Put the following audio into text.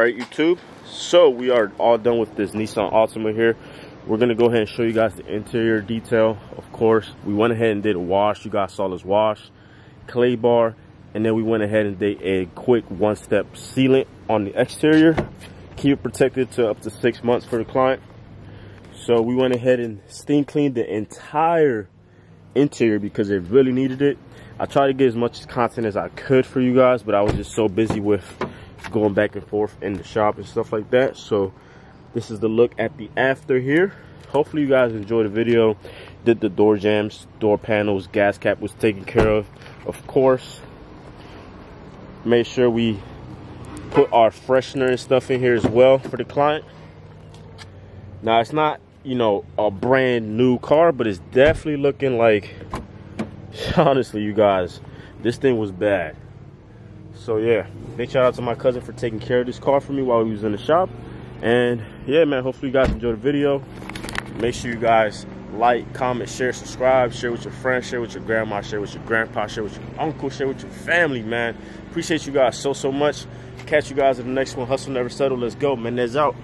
Alright YouTube, so we are all done with this Nissan Altima here. We're going to go ahead and show you guys the interior detail. Of course, we went ahead and did a wash. You guys saw this wash, clay bar, and then we went ahead and did a quick one-step sealant on the exterior. Keep it protected to up to 6 months for the client. So we went ahead and steam cleaned the entire interior because it really needed it. I tried to get as much content as I could for you guys, but I was just so busy with going back and forth in the shop and stuff like that. So this is the look at the after here. Hopefully you guys enjoyed the video. Did the door jambs, door panels, gas cap was taken care of. Of course, made sure we put our freshener and stuff in here as well for the client. Now it's not, you know, a brand new car, but it's definitely looking like, honestly you guys, this thing was bad. So yeah, big shout out to my cousin for taking care of this car for me while he was in the shop. And yeah, man, hopefully you guys enjoyed the video. Make sure you guys like, comment, share, subscribe, share with your friends, share with your grandma, share with your grandpa, share with your uncle, share with your family, man. Appreciate you guys so much. Catch you guys in the next one. Hustle never settle. Let's go. Mendez out.